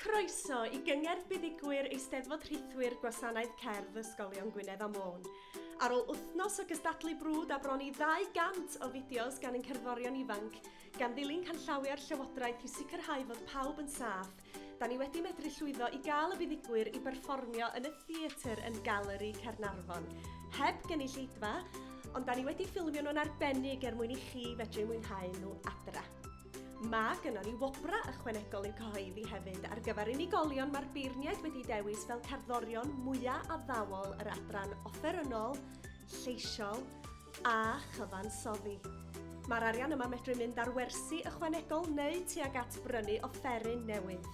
croeso I gyngerdd buddigwyr Eisteddfod Rhithwir Gwasanaeth Cerdd Ysgolion Gwynedd a Môn. Ar ôl wythnos o gystadlu brwd a bron I 200 o fideos gan ein cerddorion ifanc, gan ddilyn canllawiau'r Llywodraeth I sicrhau fod pawb yn saff, da ni wedi medru llwyddo I gael y buddigwyr I berfformio yn y theatr yn Galeri Caernarfon, heb gynulleidfa, ond da ni wedi ffilmio nhw'n arbennig mwyn I chi fedru mwynhau nhw adra. Mae gynnon ni wobra ychwanegol i'w cyhoeddi hefyd ar gyfer unigolion mae'r beirniaid wedi dewis fel cerddorion mwyaf addawol yr adran offerynol, lleisiol a chyfansoddi. Mae'r arian yma medru mynd ar wersi ychwanegol neu tuag at brynu offeryn newydd.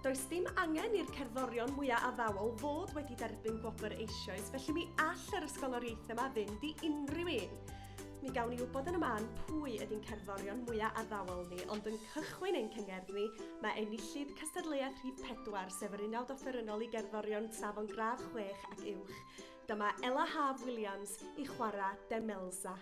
Does dim angen i'r cerddorion mwyaf addawol fod wedi derbyn gwobr eisoes, felly mi all yr ysgoloriaethau yma fynd I unrhyw un. Mi gawn ni wybod yn y man pwy ydy'n cerddorion mwyaf addawol ni, ond yn cychwyn ein cyngerdd ni, mae enillydd cystadleuaeth rhif 4 sef yr unawd offerynol I gerddorion safon gradd 6 ac uwch. Dyma Ella Haf Williams I chwarae Demelza.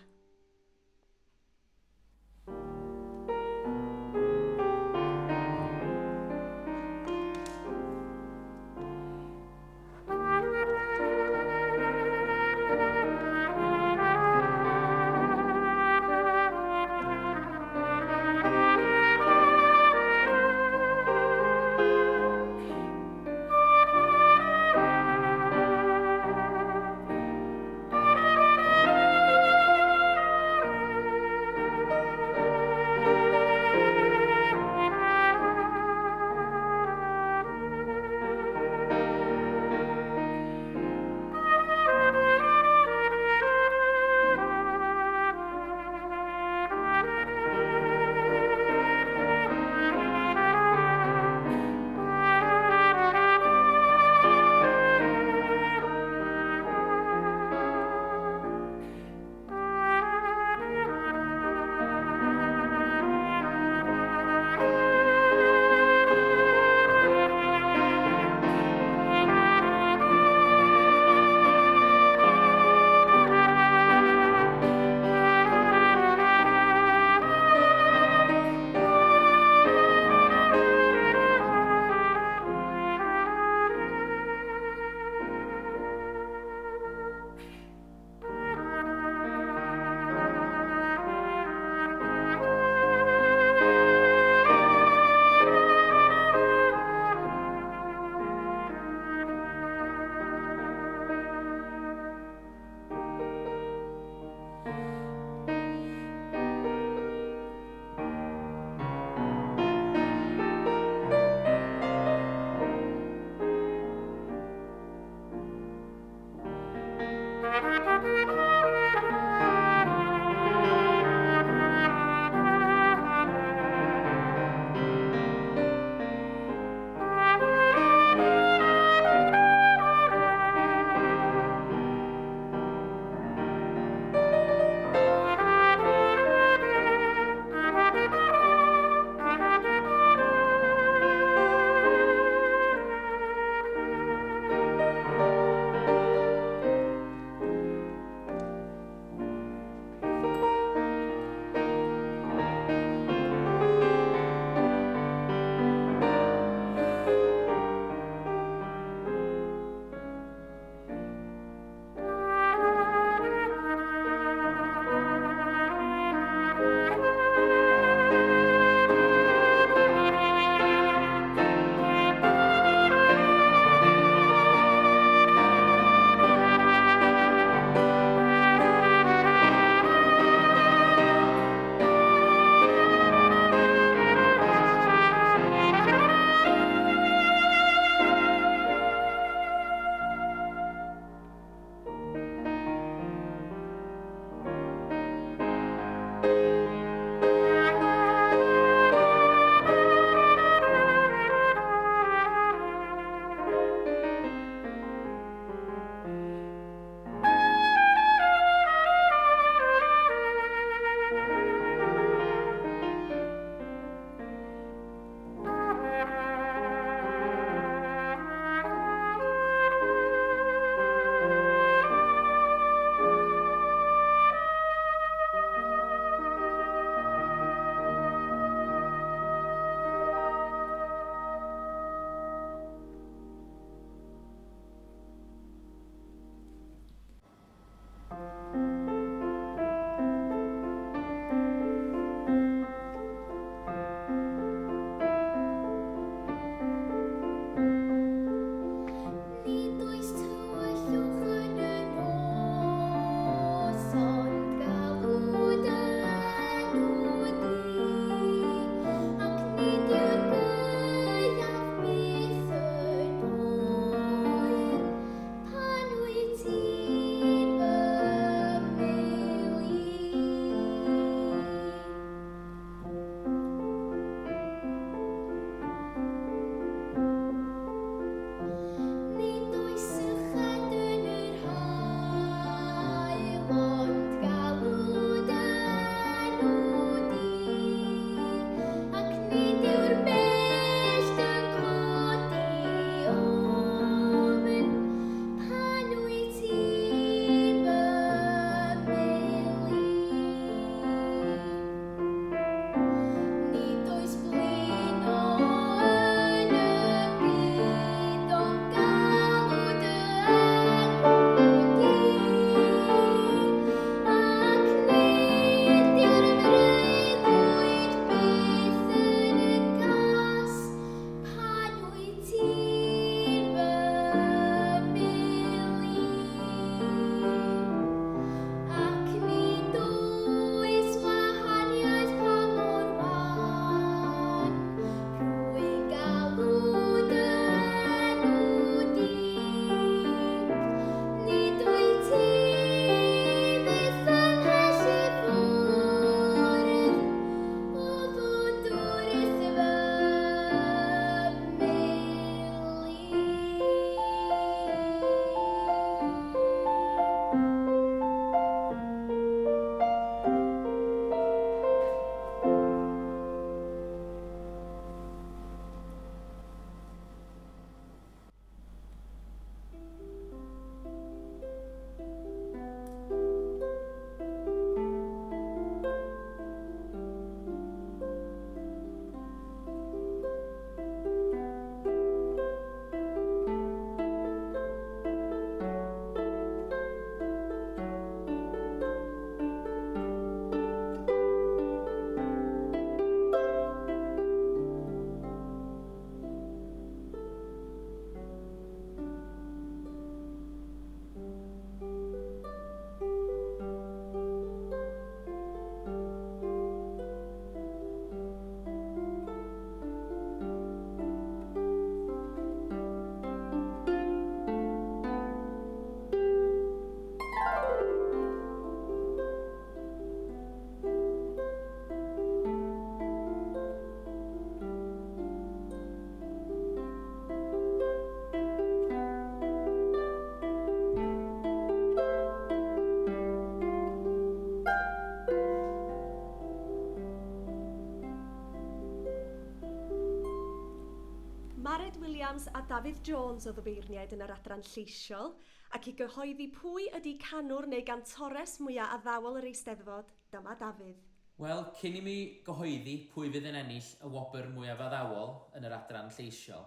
Mared Williams a Dafydd Jones o ddybeirniaid yn yr adran lleisiol, ac i gyhoeddi pwy ydy canwr neu gantores mwyaf addawol yr Eisteddfod, dyma Dafydd. Wel, cyn i mi gyhoeddi pwy fydd yn ennill y wobr mwyaf addawol yn yr adran lleisiol,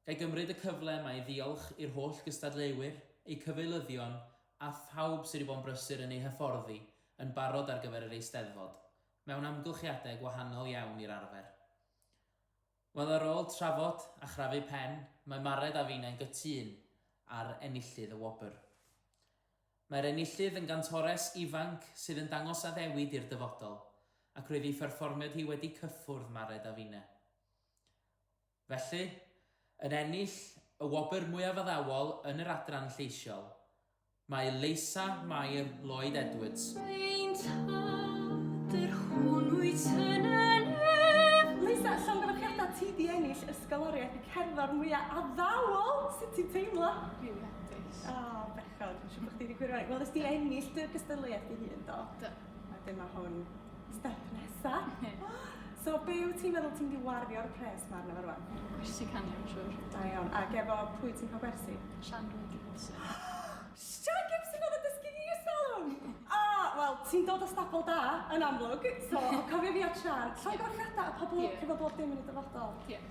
gai gymryd y cyfle yma i ddiolch i'r holl gystadleuwyr, eu cyfeilyddion a phawb sydd wedi bod yn brysur yn ei hyfforddi yn barod ar gyfer yr Eisteddfod, mewn amgylchiadau gwahanol iawn i'r arfer. Wel, ar ôl trafod a chrafu pen, mae Mared a fi'n gytun ar enillydd y wobr. Mae'r enillydd yn gantores ifanc sydd yn dangos addewid i'r dyfodol, ac roedd ei pherfformiad hi wedi cyffwrdd Mared a fi'n. Felly, yn ennill y wobr mwyaf addawol yn yr adran lleisiol, mae Leisa Mair Lloyd Edwards. Leisa, llongyfarchiadau ti di ennill ysgoloriaeth y cerddor mwyaf addawol. Sut ti'n teimlo? Rili hapus. Bechod, dwi'n siŵr bod chdi wedi gwirionedd. Wel, ysdi ennill dy gystadleuaeth i hun, do? Do. A dyma hwn step nesa. So, be wyt ti'n meddwl ti'n di wario'r pres ma'r na farwan? Gwersi canu, yn siŵr. Da iawn. Ac efo pwy ti'n cael gwersi? Sian Gibson. Sian Gibson oedd y dysgu ni y salwm! Wel, ti'n dod o stapel da, yn amlwg, so cofio fi o Sian. Llongyfarchiadau a pobl efo bob dim yn y dyfodol. Ie.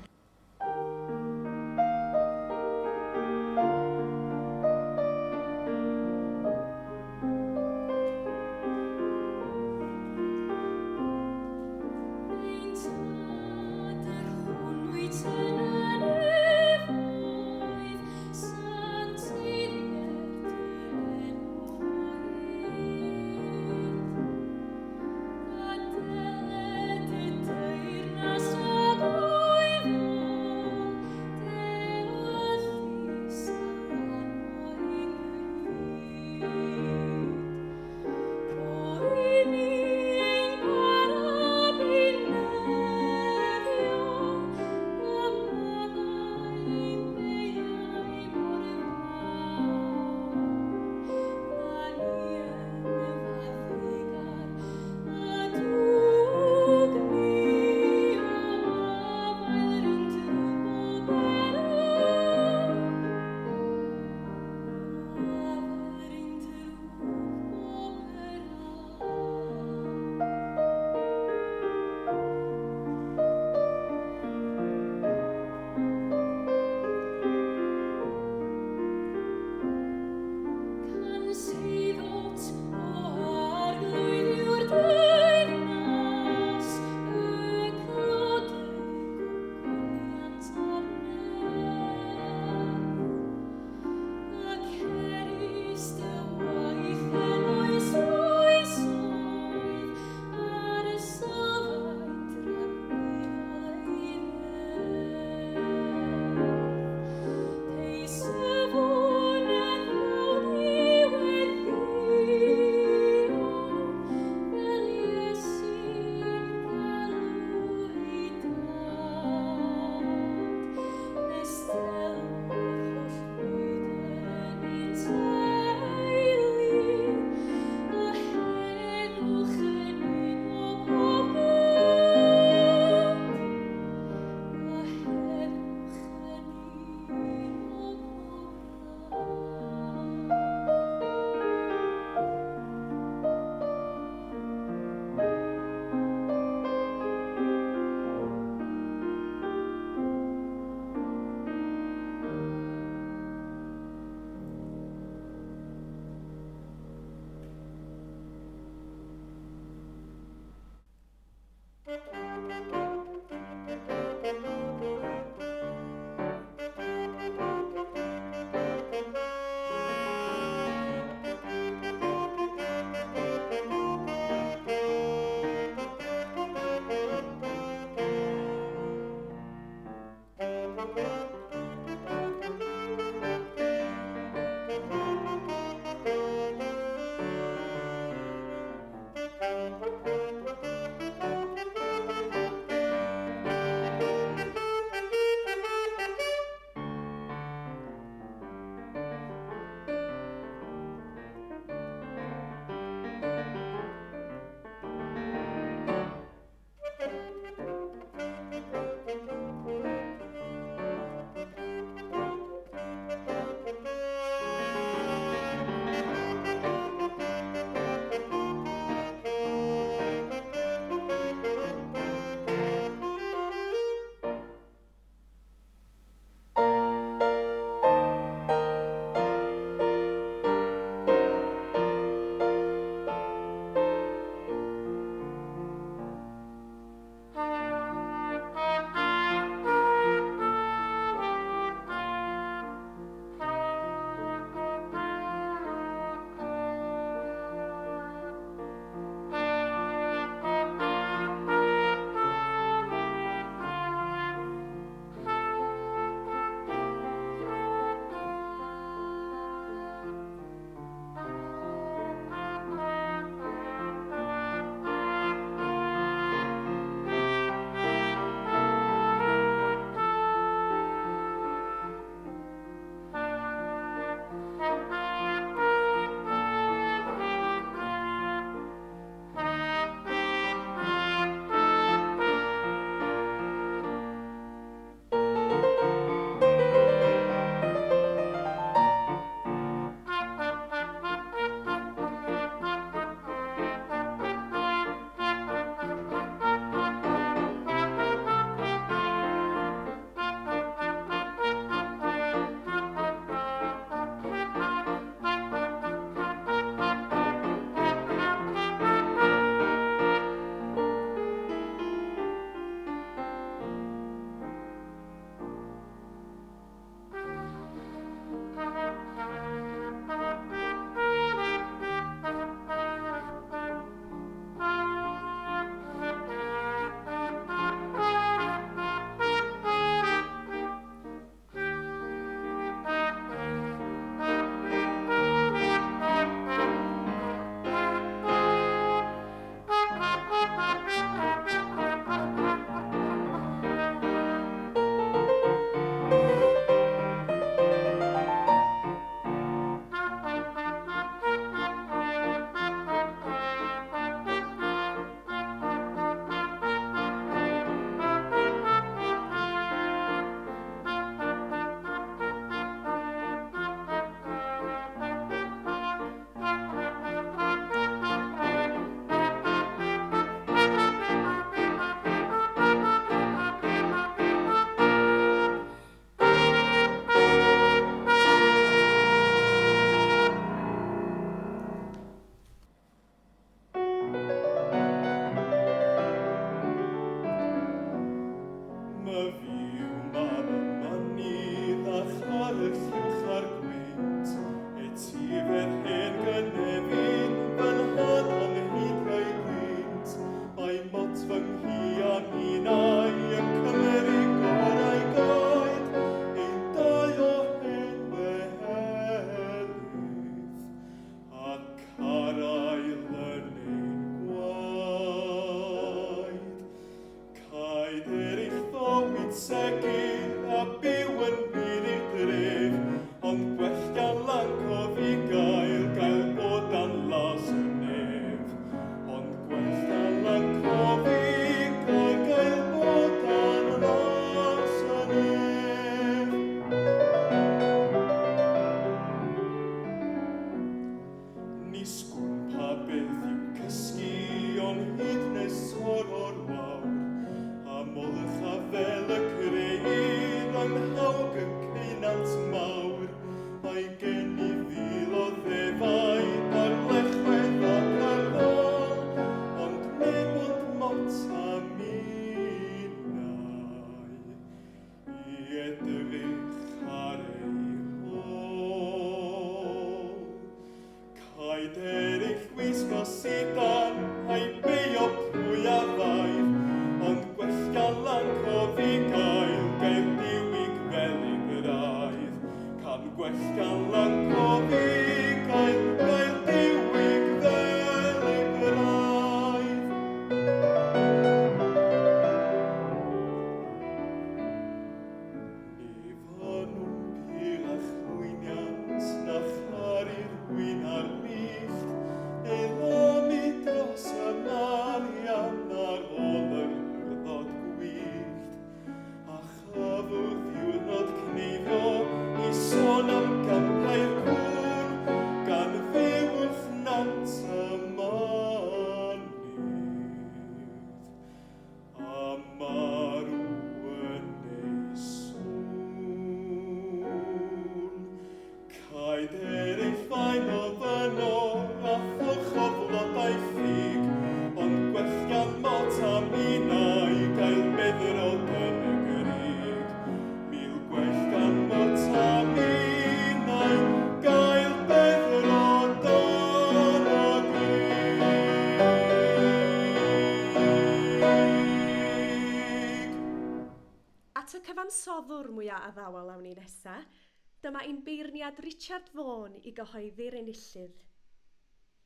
At y cyfansoddwr mwyaf addawol awn ni nesaf, dyma ein beirniad Richard Vaughan i gyhoeddi'r enillydd.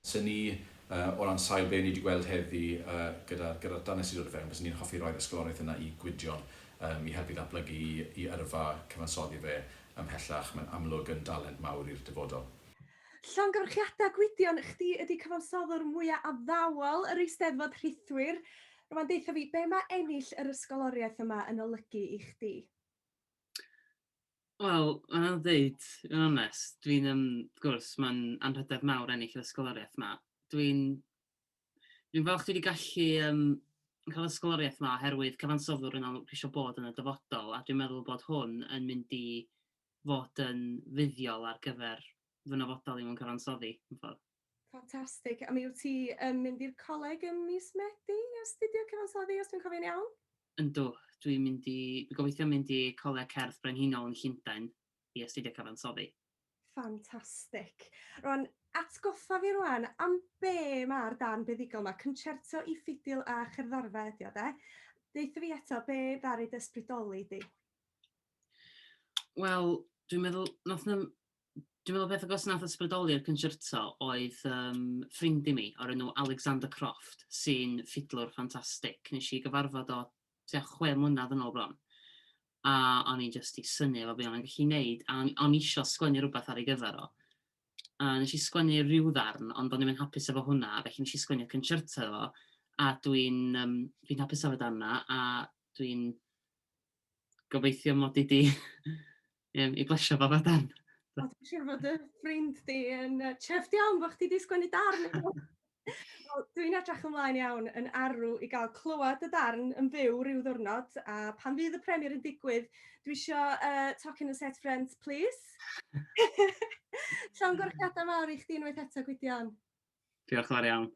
So ni, o ran sail be ni wedi gweld heddi gyda'r danes i ddod o fewn, bys ni'n hoffi roi'r ysgoloriaeth yna i Gwydion i helpu ddatblygu i yrfa cyfansoddi fe ymhellach. Mae'n amlwg yn dalent mawr i'r dyfodol. Llongyfarchiadau Gwydion, chdi ydi cyfansoddwr mwyaf addawol yr Eisteddfod Rhithwir. Rwy'n deitha fi, be mae ennill yr ysgoloriaeth yma yn olygu i chdi? Wel, yn dweud, yn onest, wrth gwrs, mae'n anrhydedd mawr ennill yr ysgoloriaeth yma. Dwi'n falch dwi wedi gallu cael ysgoloriaeth yma oherwydd cyfansoddwr yn amlwg eisiau bod yn y dyfodol, a dwi'n meddwl bod hwn yn mynd i fod yn fuddiol ar gyfer fy nyfodol i mewn cyfansoddi. Ffantastig. A mi wyt ti mynd i'r coleg ym mis Medi i astudio cyfansoddi, os dwi'n cofio'n iawn? Yndw, dwi'n gobeithio mynd i Coleg Cerdd Brenhinol yn Llundain i astudio cyfansoddi. Ffantastig. Rwan, atgoffa fi rwan, am be mae'r darn buddigol yma, concerto i ffidil a cherddorfa ydi o, de? Deitha fi eto, be ddaru ysbrydoli di? Wel, dwi'n meddwl beth agos nath ysbrydoli'r concerto oedd ffrind i mi o'r enw Alexander Croft, sy'n ffidlwr ffantastig. Nes i gyfarfod o 6 mlynedd yn ôl bron. A o'n i jyst i synnu efo be o'n gallu neud, a o'n i isio sgwennu rhywbeth ar ei gyfer o. A nes i sgwennu rhyw ddarn, ond o'n i'n hapus efo hwnna, felly nes i sgwennu concerto efo, a dwi'n hapus efo darna, a dwi'n gobeithio mod i i blesio fo fo darn. Dwi'n siŵr fod y ffrind di yn chefft iawn bod chdi di sgwennu darn. Dwi'n edrych ymlaen iawn yn arw i gael clywed y darn yn fyw rhyw ddiwrnod, a pan fydd y premier yn digwydd, dwi eisiau tocyn y set friends, please. Llongyfarchiadau mawr i chdi unwaith eto, Gwydion. Diolch yn fawr iawn.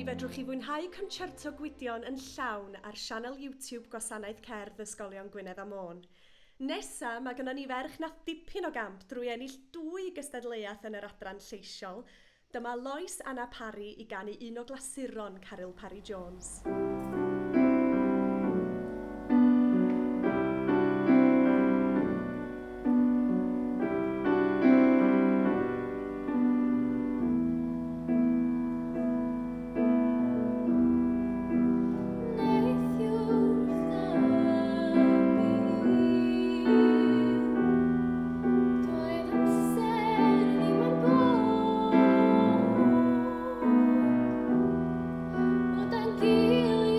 fedrwch chi fwynhau concerto Gwydion yn llawn ar sianel YouTube Gwasanaeth Cerdd Ysgolion Gwynedd a Môn. Nesa, mae gennym ni ferch na dipyn o gamp drwy ennill 2 gystadleuaeth yn yr adran lleisiol. Dyma Lois Anna Parry i ganu un o glasuron Caryl Parry Jones. Gili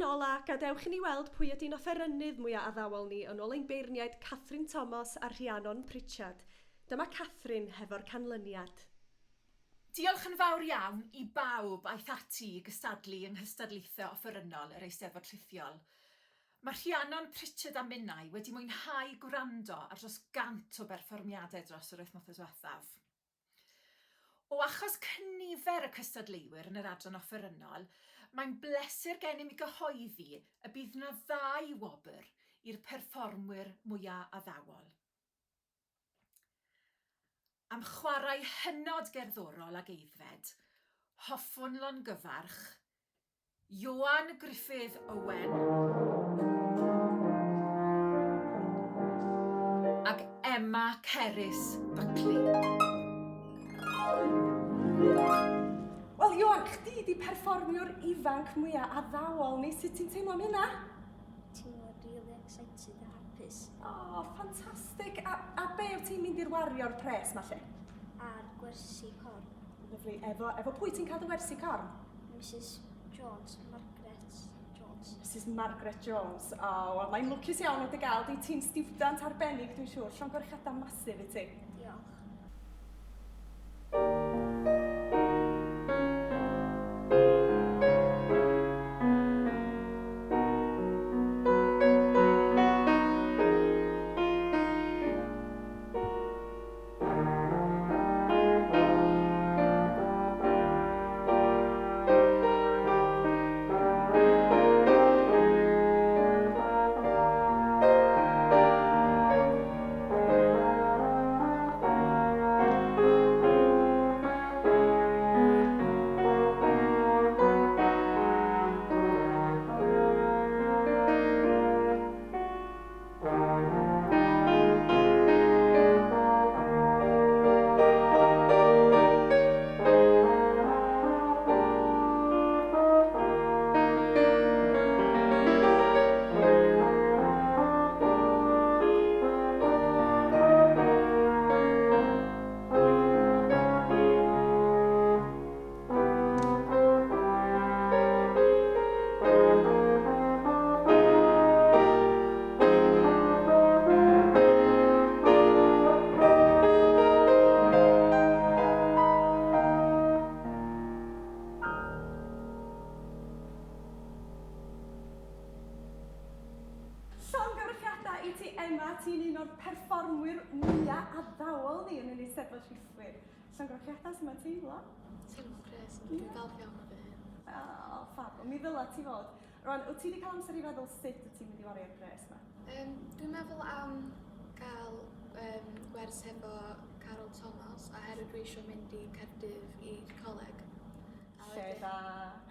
ola, gadewch i ni weld pwy ydy'n offerynydd mwyaf addawol ni yn ôl ein beirniaid Catherine Thomas a Rhiannon Pritchard. Dyma Catherine hefo'r canlyniad. Diolch yn fawr iawn i bawb aeth ati i gystadlu yng nghystadlaethau offerynnol yr Eisteddfod Rhithiol. Mae Rhiannon Pritchard a minnau wedi mwynhau gwrando ar dros 100 o berfformiadau dros yr wythnosau diwethaf. O achos cynifer y cystadleuwyr yn yr adran offerynnol, mae'n bleser gennym i gyhoeddi y bydd yna 2 wobr i'r perfformwyr mwyaf addawol. Am chwarae hynod gerddorol ag eiddfed, hoffwn longyfarch, Ioan Griffith Owen ac Emma Cerys Buckley. Wel, Ioan, chdi di perfformiwr ifanc mwyaf addawol ni. Sut ti'n teimlo am hynna? Teimlo'n really excited a hapus. O, ffantastig. A be wyt ti'n mynd i'r wario'r pres ma lle? Ar gwersi corn. Lyfli. Efo pwy ti'n cael dy wersi corn? Mrs Jones, Margaret Jones. Mrs Margaret Jones. O, wel, mae'n lwcus iawn o dy gael. Di ti'n stiwdant arbennig, dwi'n siŵr. Llongyfarchiadau masif i ti. Diolch. Llongyfarchiadau i ti, Emma. Ti'n un o'r perfformwyr mwyaf addawol ni yn yr Eisteddfod Rhithwir. Llongyfarchiadau, sy'n ma'n teimlo? Teimlo'n gres, dwi'n falch iawn o fi. O, ffab. Mi ddyla ti fod. Rwan, wyt ti wedi cael amser i feddwl sut wyt ti'n mynd i wario'r pres ma? Dwi'n meddwl am gael gwers hefo Carol Thomas, a herwydd dwi eisiau mynd i Caerdydd i'r coleg. Lle dda.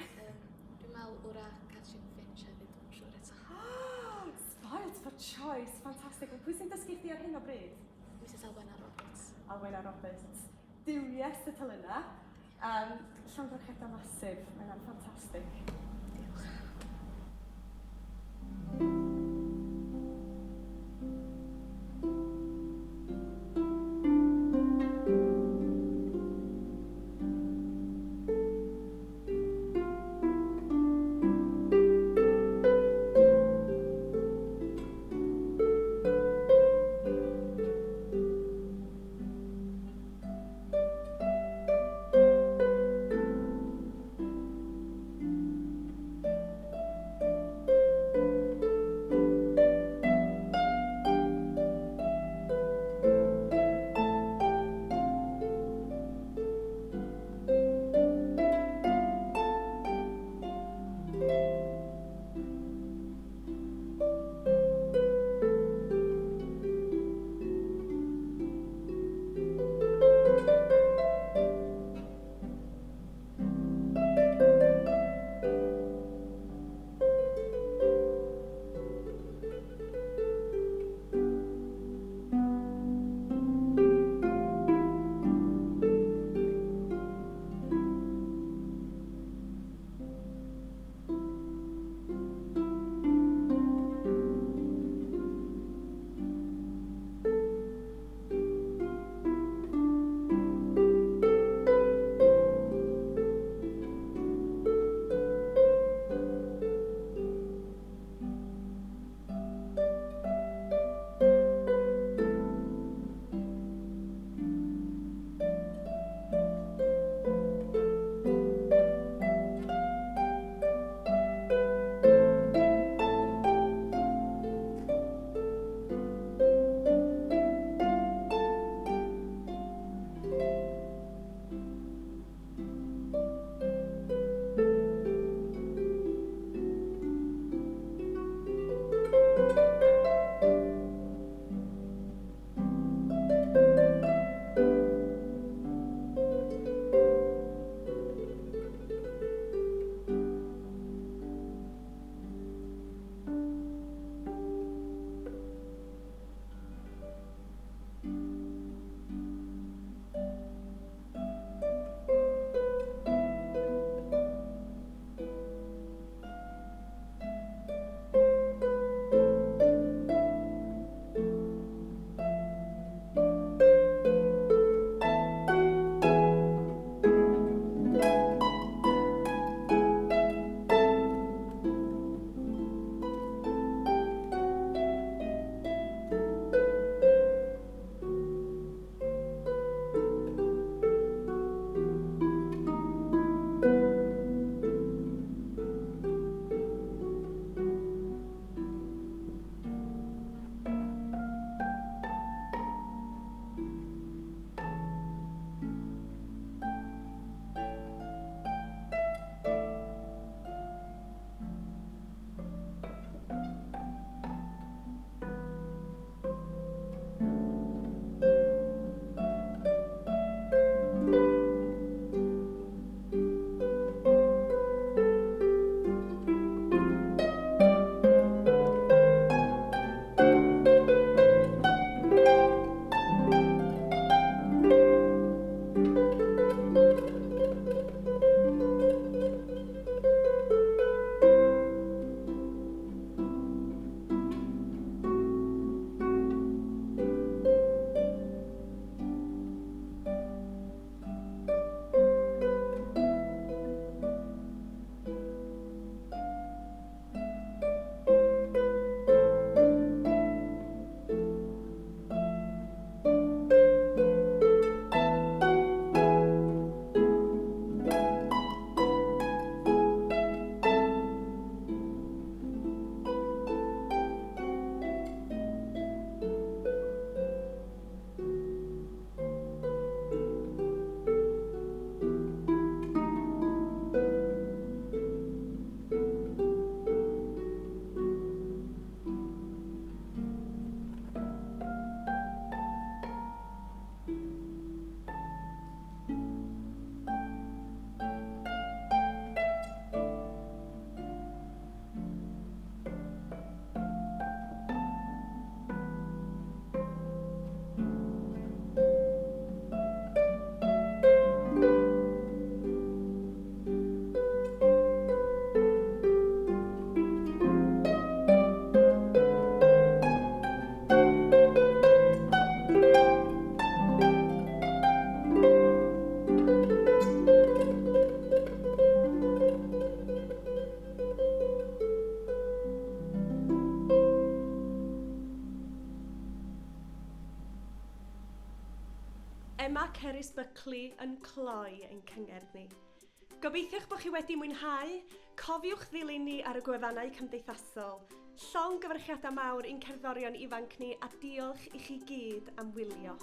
Dwi'n meddwl wrach Catrin Finch hefyd, dwi'n siŵr eto. Spoiled for choice. Ffantastig. Pwy sy'n dysgu chdi ar hyn o bryd? Mrs Alwena Roberts. Alwena Roberts. Duwies y tylyna. Llongyfarchiadau masif. Mae'n ffantastig. Diolch. Lerys Buckley yn cloi ein cyngerdd ni. Gobeithiwch bod chi wedi mwynhau, cofiwch ddilyn ni ar y gwefannau cymdeithasol, llong gyfrchiadau mawr i'n cerddorion ifanc ni a diolch i chi gyd am wylio.